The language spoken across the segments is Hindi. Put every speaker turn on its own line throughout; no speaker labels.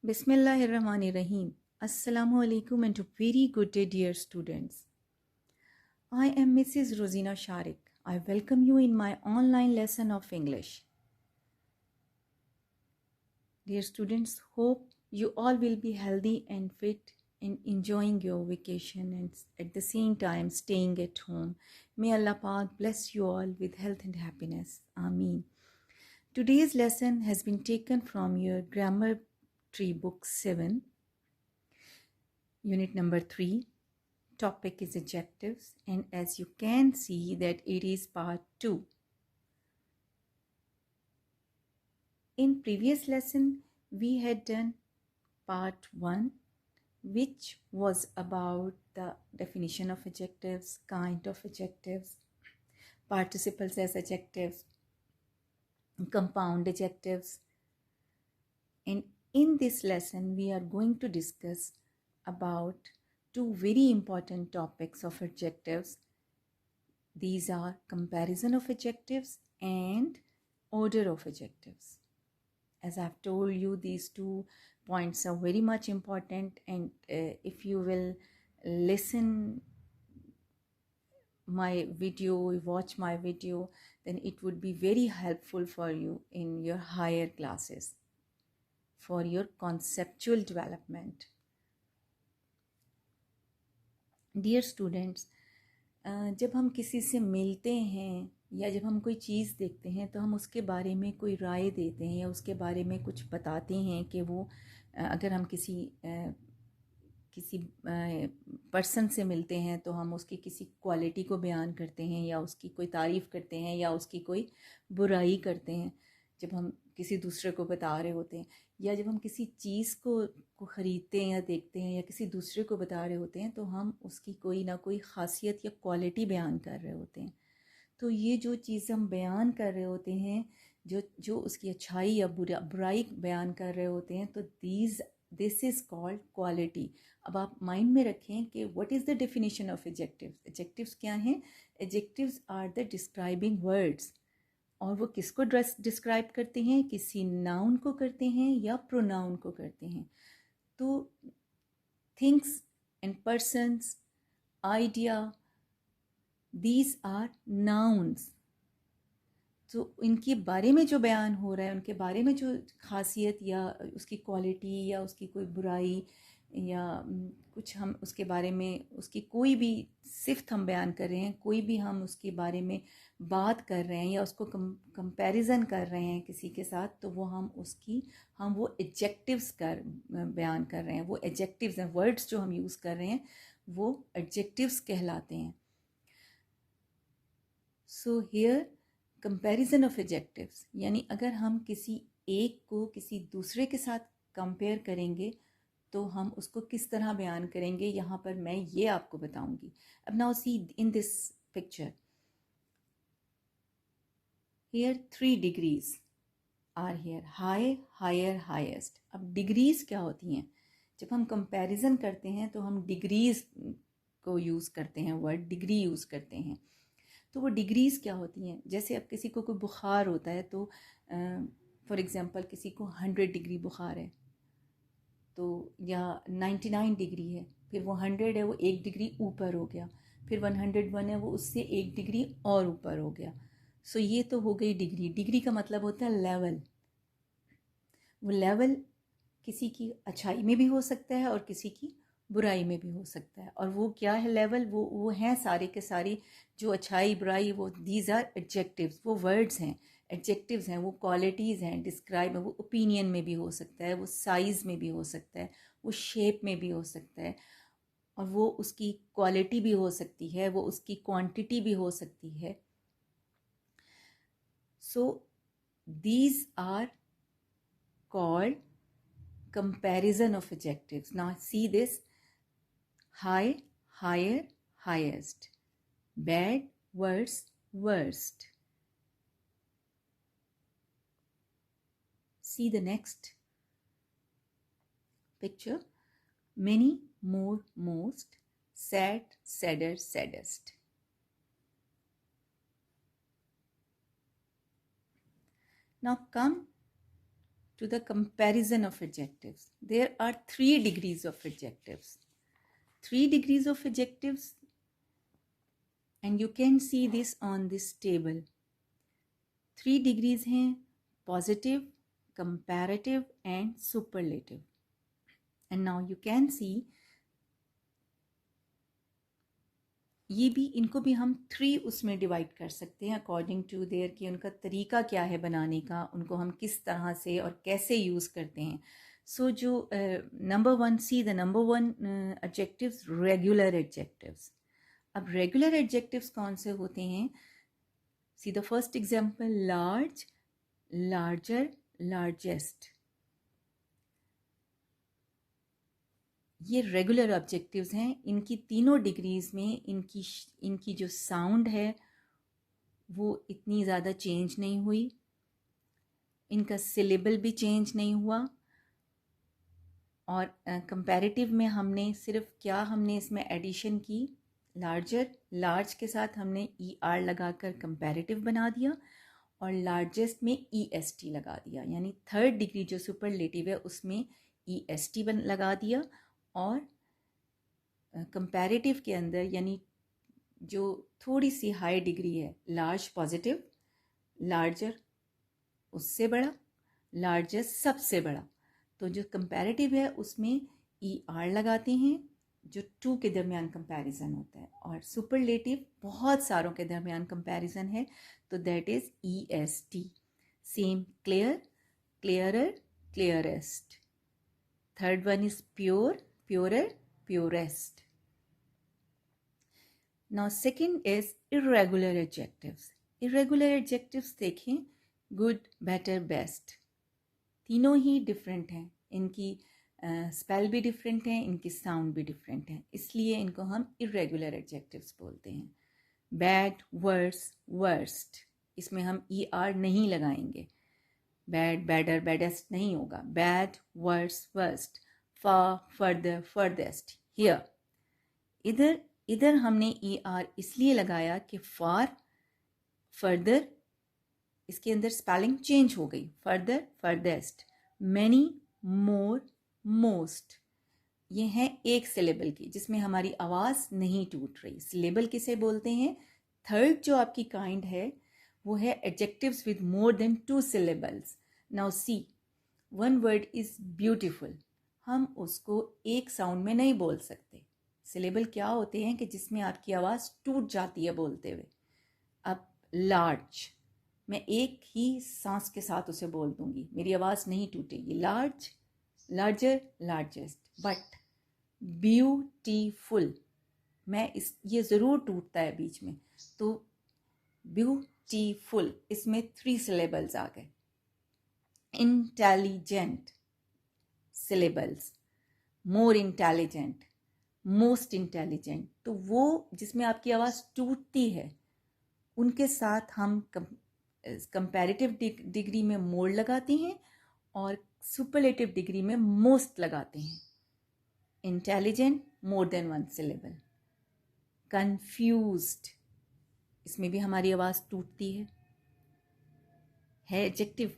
Bismillahirrahmanirrahim. Assalamu alaikum and a very good day, dear students. I am Mrs. Rosina Sharik. I welcome you in my online lesson of English. Dear students, hope you all will be healthy and fit and enjoying your vacation and at the same time staying at home. May Allah Pak bless you all with health and happiness. Ameen. Today's lesson has been taken from your Grammar Tree Book 7, Unit number 3. Topic is adjectives, and as you can see that it is part 2. In previous lesson we had done part 1, which was about the definition of adjectives, kind of adjectives, participles as adjectives, compound adjectives, and in this lesson we are going to discuss about two very important topics of adjectives. These are comparison of adjectives and order of adjectives. As I've told you, these 2 points are very much important, and if you will listen my video, watch my video, then it would be very helpful for you in your higher classes for your conceptual development. Dear students, जब हम किसी से मिलते हैं या जब हम कोई चीज़ देखते हैं तो हम उसके बारे में कोई राय देते हैं या उसके बारे में कुछ बताते हैं कि वो अगर हम किसी पर्सन से मिलते हैं तो हम उसकी किसी क्वालिटी को बयान करते हैं या उसकी कोई तारीफ़ करते हैं या उसकी कोई बुराई करते हैं जब हम किसी दूसरे को बता रहे होते हैं, या जब हम किसी चीज़ को ख़रीदते हैं या देखते हैं या किसी दूसरे को बता रहे होते हैं तो हम उसकी कोई ना कोई ख़ासियत या क्वालिटी बयान कर रहे होते हैं. तो ये जो चीज़ हम बयान कर रहे होते हैं, जो उसकी अच्छाई या बुराई बयान कर रहे होते हैं, तो दिस इज़ कॉल्ड क्वालिटी. अब आप माइंड में रखें कि what is the definition of adjectives. Adjectives क्या हैं? Adjectives are the describing words. और वो किसको डिस्क्राइब करते हैं? किसी नाउन को करते हैं या प्रोनाउन को करते हैं. तो things and persons, idea, these are nouns. तो इनके बारे में जो बयान हो रहा है, उनके बारे में जो खासियत या उसकी क्वालिटी या उसकी कोई बुराई या कुछ हम उसके बारे में उसकी कोई भी सिफ्त हम बयान कर रहे हैं, कोई भी हम उसके बारे में बात कर रहे हैं या उसको कंपैरिजन कर रहे हैं किसी के साथ, तो वो हम वो एडजेक्टिव्स बयान कर रहे हैं. वो एडजेक्टिव्स हैं, वर्ड्स जो हम यूज़ कर रहे हैं वो एडजेक्टिव्स कहलाते हैं. So here comparison of adjectives, यानी अगर हम किसी एक को किसी दूसरे के साथ कंपेयर करेंगे तो हम उसको किस तरह बयान करेंगे, यहाँ पर मैं ये आपको बताऊंगी. अब now see in this picture, here 3 degrees are here, high, higher, highest. अब डिग्रीज क्या होती हैं? जब हम कंपैरिजन करते हैं तो हम डिग्रीज को यूज़ करते हैं, वर्ड डिग्री यूज़ करते हैं. तो वो डिग्रीज़ क्या होती हैं? जैसे अब किसी को कोई बुखार होता है तो फॉर एग्ज़ाम्पल किसी को 100 डिग्री बुखार है तो, या 99 डिग्री है, फिर वो 100 है वो 1 डिग्री ऊपर हो गया, फिर 101 है वो उससे 1 डिग्री और ऊपर हो गया. सो ये तो हो गई डिग्री. डिग्री का मतलब होता है लेवल. वो लेवल किसी की अच्छाई में भी हो सकता है और किसी की बुराई में भी हो सकता है. और वो क्या है लेवल? वो हैं सारे के सारी जो अच्छाई बुराई, वो दीज आर एडजेक्टिव्स. वो वर्ड्स हैं, एडजेक्टिव्स हैं, वो क्वालिटीज़ हैं, डिस्क्राइब है. वो ओपिनियन में भी हो सकता है, वो साइज़ में भी हो सकता है, वो शेप में भी हो सकता है, और वो उसकी क्वालिटी भी हो सकती है, वो उसकी क्वांटिटी भी हो सकती है. So these are called comparison of adjectives. Now see this: high, higher, highest; bad, worse, worst. See the next picture: many, more, most; sad, sadder, saddest. Now come to the comparison of adjectives. There are 3 degrees of adjectives. 3 degrees of adjectives, and you can see this on this table. 3 degrees हैं positive, comparative and superlative. And now you can see ये भी, इनको भी हम 3 उसमें डिवाइड कर सकते हैं अकॉर्डिंग टू देयर कि उनका तरीका क्या है बनाने का, उनको हम किस तरह से और कैसे यूज़ करते हैं. सो जो number 1, see the number 1 adjectives, regular adjectives. अब रेगुलर एडजेक्टिव्स कौन से होते हैं? See the first example, large, larger, largest. ये रेगुलर ऑब्जेक्टिव्स हैं. इनकी तीनों डिग्रीज में इनकी जो साउंड है वो इतनी ज़्यादा चेंज नहीं हुई, इनका सिलेबल भी चेंज नहीं हुआ. और कंपैरेटिव में हमने सिर्फ क्या, हमने इसमें एडिशन की, लार्जर, लार्ज के साथ हमने ER लगाकर कंपैरेटिव बना दिया और लार्जेस्ट में EST लगा दिया. यानी थर्ड डिग्री जो सुपरलेटिव है उसमें EST लगा दिया. और कंपैरेटिव के अंदर यानी जो थोड़ी सी हाई डिग्री है, लार्ज पॉजिटिव, लार्जर उससे बड़ा, लार्जेस्ट सबसे बड़ा. तो जो कंपैरेटिव है उसमें ER लगाते हैं जो 2 के दरमियान कंपैरिजन होता है. और सुपरलेटिव बहुत सारों के दरमियान कंपैरिजन है तो that is EST. Same, clear, clearer, clearest. Third one is pure, purer, purest. Now second is irregular adjectives. Irregular adjectives देखें, good, better, best. तीनों ही डिफरेंट हैं. इनकी स्पेल भी डिफरेंट हैं, इनकी साउंड भी डिफरेंट हैं, इसलिए इनको हम irregular adjectives बोलते हैं. बैड, वर्स, वर्स्ट, इसमें हम ER नहीं लगाएंगे. बैड, बैडर, बैडेस्ट नहीं होगा. Bad, worse, worst. far, further, furthest, here. इधर हमने ER इसलिए लगाया कि far, further, इसके अंदर स्पेलिंग चेंज हो गई. further, furthest, many, more, most. ये हैं एक सिलेबल की जिसमें हमारी आवाज़ नहीं टूट रही. सिलेबल किसे बोलते हैं? थर्ड जो आपकी काइंड है वो है adjectives with more than 2 syllables. Now see, one word is beautiful. हम उसको एक साउंड में नहीं बोल सकते. सिलेबल क्या होते हैं कि जिसमें आपकी आवाज़ टूट जाती है बोलते हुए. अब लार्ज, मैं एक ही सांस के साथ उसे बोल दूंगी, मेरी आवाज़ नहीं टूटेगी. Large, larger, largest. But beautiful, ये ज़रूर टूटता है बीच में. तो ब्यूटीफुल, इसमें 3 syllables आ गए. Intelligent, syllables. more intelligent, most intelligent. तो वो जिसमें आपकी आवाज़ टूटती है उनके साथ हम कंपैरेटिव डिग्री में मोर लगाते हैं और सुपरलेटिव डिग्री में मोस्ट लगाते हैं. Intelligent, more than 1 syllable. Confused, इसमें भी हमारी आवाज़ टूटती है एडजेक्टिव,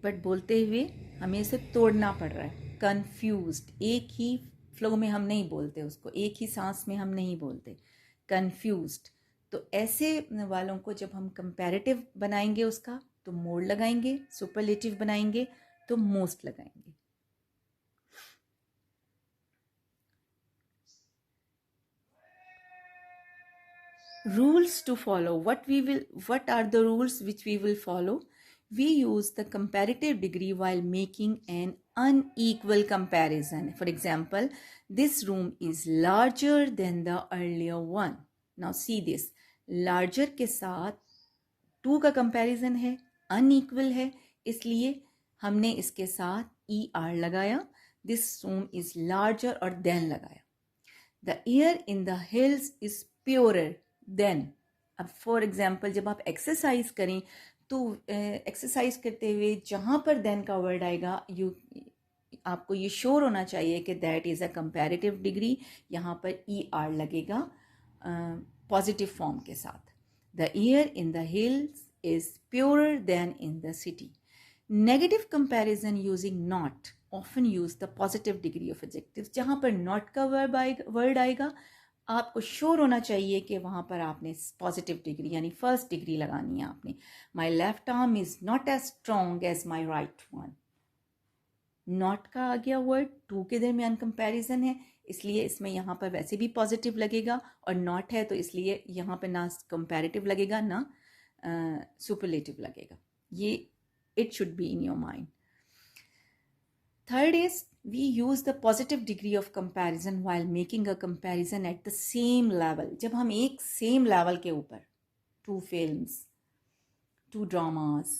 बट बोलते हुए हमें इसे तोड़ना पड़ रहा है. कंफ्यूज्ड, एक ही फ्लो में हम नहीं बोलते उसको, एक ही सांस में हम नहीं बोलते. कंफ्यूज्ड. तो ऐसे वालों को जब हम कंपैरेटिव बनाएंगे उसका तो मोर लगाएंगे, सुपरलेटिव बनाएंगे तो मोस्ट लगाएंगे. Rules to follow. what are the rules which we will follow? We use the comparative degree while making an unequal comparison. For example, this room is larger than the earlier one. Now see this. Larger के साथ 2 का comparison है, unequal है, इसलिए हमने इसके साथ ER लगाया. This room is larger और than लगाया. The air in the hills is purer than. अब फॉर एग्जाम्पल जब आप एक्सरसाइज करें तो एक्सरसाइज करते हुए जहाँ पर देन का वर्ड आएगा आपको ये श्योर होना चाहिए कि that is a comparative degree. यहाँ पर ER लगेगा पॉजिटिव फॉर्म के साथ. The air in the hills is purer than in the city. Negative comparison using not often use the positive degree of adjectives. जहाँ पर नॉट का वर्ड आएगा आपको श्योर होना चाहिए कि वहाँ पर आपने पॉजिटिव डिग्री यानी फर्स्ट डिग्री लगानी है आपने। My left arm is not as strong as my right one. Not का आ गया वर्ड, टू के दरमियान कंपैरिजन है इसलिए इसमें यहाँ पर वैसे भी पॉजिटिव लगेगा, और नॉट है तो इसलिए यहाँ पर ना कंपैरेटिव लगेगा ना सुपरलेटिव लगेगा। ये it should be in your mind. Third is we use the positive degree of comparison while making a comparison at the same level। जब हम एक सेम लेवल के ऊपर टू फिल्म्स, टू ड्रामास,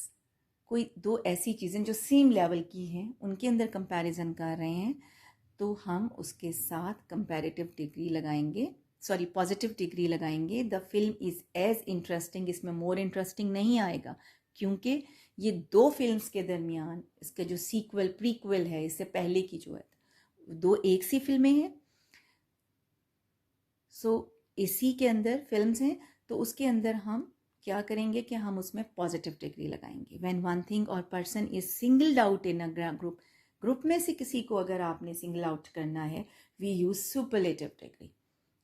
कोई दो ऐसी चीज़ें जो सेम लेवल की हैं उनके अंदर कंपैरिजन कर रहे हैं तो हम उसके साथ कंपैरेटिव डिग्री लगाएंगे, सॉरी पॉजिटिव डिग्री लगाएंगे। The film is as interesting, इसमें मोर इंटरेस्टिंग नहीं आएगा क्योंकि ये दो फिल्म्स के दरमियान इसका जो सीक्वल प्रीक्वल है, इससे पहले की जो है दो एक सी फिल्में हैं, सो इसी के अंदर फिल्म्स हैं तो उसके अंदर हम क्या करेंगे कि हम उसमें पॉजिटिव डिग्री लगाएंगे। व्हेन वन थिंग और person is singled out in a group, group में से किसी को अगर आपने सिंगल आउट करना है वी यूज सुपरलेटिव डिग्री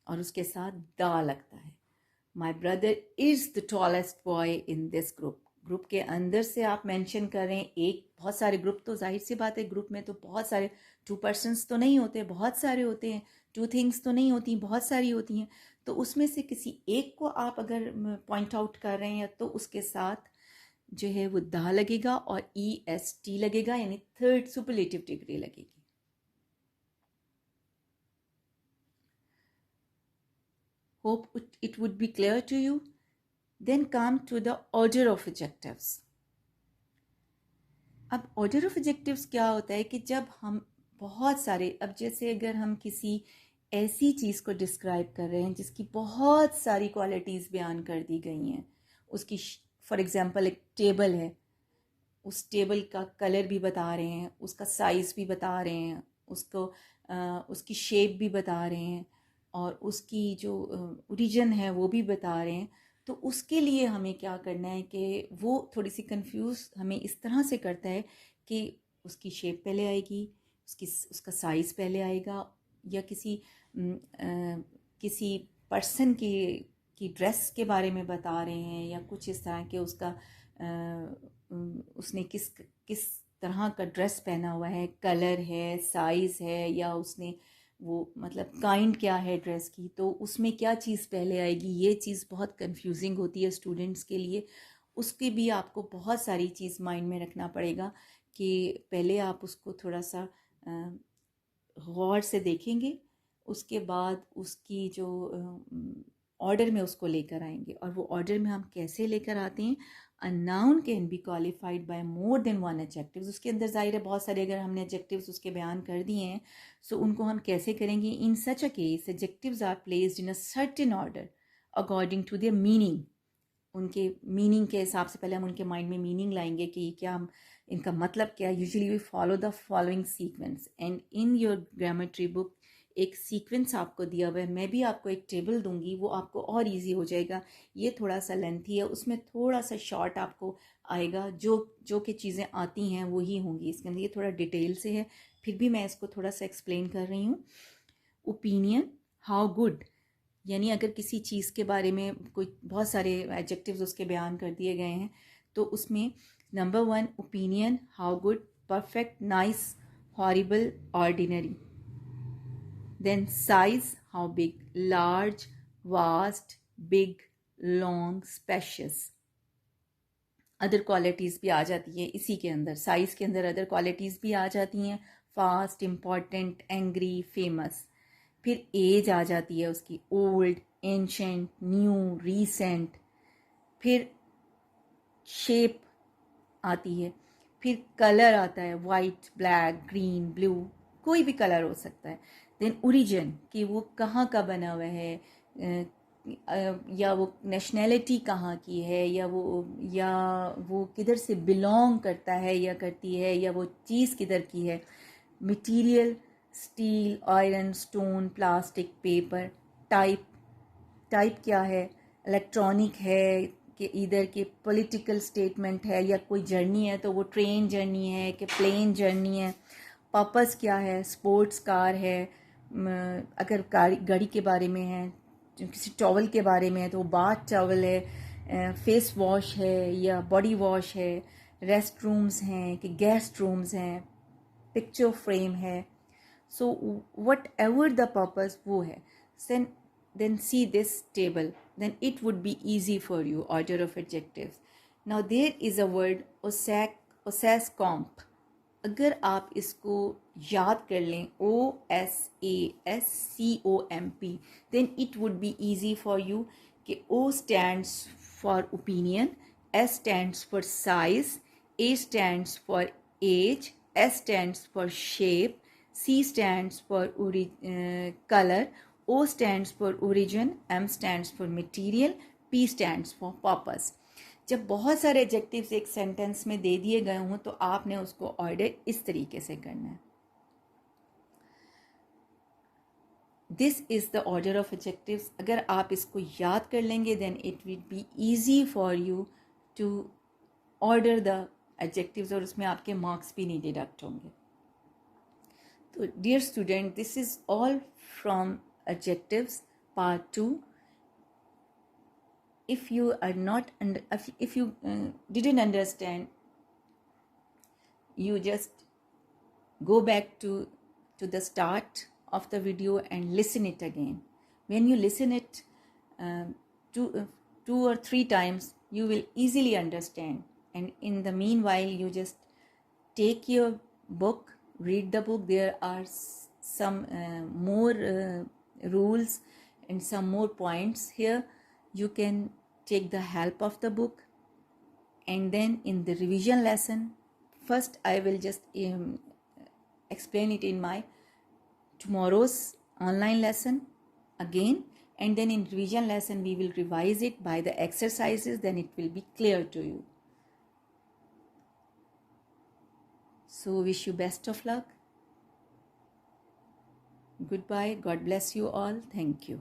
और उसके साथ द लगता है। My brother is the tallest boy in this group. Group के अंदर से आप मेंशन कर रहे हैं, एक बहुत सारे ग्रुप तो जाहिर सी बात है ग्रुप में तो बहुत सारे, टू पर्सन्स तो नहीं होते, बहुत सारे होते हैं, टू थिंग्स तो नहीं होती, बहुत सारी होती हैं, तो उसमें से किसी एक को आप अगर पॉइंट आउट कर रहे हैं तो उसके साथ जो है वो दा लगेगा और EST लगेगा यानी थर्ड सुपरलेटिव डिग्री लगेगी। Hope it would be clear to you. Then come to the order of adjectives। अब order of adjectives क्या होता है कि जब हम बहुत सारे, अब जैसे अगर हम किसी ऐसी चीज़ को डिस्क्राइब कर रहे हैं जिसकी बहुत सारी क्वालिटीज़ बयान कर दी गई हैं, उसकी फॉर एग्जांपल एक टेबल है, उस टेबल का कलर भी बता रहे हैं, उसका साइज़ भी बता रहे हैं, उसकी शेप भी बता रहे हैं और उसकी जो ओरिजिन है वो भी बता रहे हैं, तो उसके लिए हमें क्या करना है कि वो थोड़ी सी कंफ्यूज हमें इस तरह से करता है कि उसकी शेप पहले आएगी, उसका साइज़ पहले आएगा, या किसी पर्सन की ड्रेस के बारे में बता रहे हैं या कुछ इस तरह के उसका उसने किस तरह का ड्रेस पहना हुआ है, कलर है, साइज़ है, या उसने वो मतलब काइंड क्या है ड्रेस की, तो उसमें क्या चीज़ पहले आएगी, ये चीज़ बहुत कंफ्यूजिंग होती है स्टूडेंट्स के लिए। उसकी भी आपको बहुत सारी चीज़ माइंड में रखना पड़ेगा कि पहले आप उसको थोड़ा सा गौर से देखेंगे, उसके बाद उसकी जो ऑर्डर में उसको लेकर आएंगे। और वो ऑर्डर में हम कैसे लेकर आते हैं, a noun can be qualified by more than one adjectives. उसके अंदर जाहिर है बहुत सारे अगर हमने एडजेक्टिव्स उसके बयान कर दिए हैं, सो उनको हम कैसे करेंगे। In such a case adjectives are placed in a certain order according to their meaning. उनके मीनिंग के हिसाब से पहले हम उनके माइंड में मीनिंग लाएंगे कि क्या हम इनका मतलब क्या है। Usually we follow the following sequence and in your grammar book एक सीक्वेंस आपको दिया हुआ है, मैं भी आपको एक टेबल दूंगी, वो आपको और इजी हो जाएगा। ये थोड़ा सा लेंथी है, उसमें थोड़ा सा शॉर्ट आपको आएगा, जो कि चीज़ें आती हैं वही होंगी इसके अंदर। ये थोड़ा डिटेल से है, फिर भी मैं इसको थोड़ा सा एक्सप्लेन कर रही हूँ। ओपिनियन, हाउ गुड, यानी अगर किसी चीज़ के बारे में कोई बहुत सारे एडजेक्टिव्स उसके बयान कर दिए गए हैं तो उसमें number 1 opinion, how good, perfect, nice, horrible, ordinary. Then size, how big, large, vast, big, long, spacious। Other qualities भी आ जाती है इसी के अंदर, साइज़ के अंदर अदर क्वालिटीज़ भी आ जाती हैं, फास्ट, इम्पॉर्टेंट, एंग्री, फेमस। फिर एज आ जाती है उसकी, ओल्ड, एंशेंट, न्यू, रीसेंट। फिर शेप आती है, फिर कलर आता है, वाइट, ब्लैक, ग्रीन, ब्लू, कोई भी कलर हो सकता है। देन ओरिजिन, कि वो कहाँ का बना हुआ है, या वो नेशनैलिटी कहाँ की है, या वो किधर से बिलोंग करता है या करती है, या वो चीज़ किधर की है। Material, steel, iron, stone, plastic, paper. Type क्या है, इलेक्ट्रॉनिक है कि इधर के पॉलिटिकल स्टेटमेंट है या कोई जर्नी है तो वो ट्रेन जर्नी है कि प्लेन जर्नी है। पर्पस क्या है, स्पोर्ट्स कार है, अगर गाड़ी के बारे में है, किसी टॉवल के बारे में है तो वो बाथ टॉवल है, फेस वॉश है या बॉडी वॉश है, रेस्ट रूम्स हैं कि गेस्ट रूम्स हैं, पिक्चर फ्रेम है। So what ever the purpose वो है, then see this table, then it would be easy for you. Order of adjectives. Now there is a word OSASCOMP. अगर आप इसको याद कर लें, OSASCOMP, then it would be easy for you कि O stands for opinion, S stands for size, A stands for age, S stands for shape, C stands for color, O stands for origin, M stands for material, P stands for purpose. जब बहुत सारे एडजेक्टिव्स एक सेंटेंस में दे दिए गए हों तो आपने उसको ऑर्डर इस तरीके से करना है. This is the order of adjectives. अगर आप इसको याद कर लेंगे then it will be easy for you to order the adjectives और उसमें आपके मार्क्स भी नहीं डिडक्ट होंगे. तो dear student, this is all from adjectives part 2. If you are not if you didn't understand, you just go back to the start of the video and listen it again. When you listen it two or three times, you will easily understand, and in the meanwhile you just take your book, read the book. There are some more rules and some more points here. You can take the help of the book, and then in the revision lesson, first I will just explain it in my tomorrow's online lesson again, and then in revision lesson we will revise it by the exercises. Then it will be clear to you. So wish you best of luck. Goodbye. God bless you all. Thank you.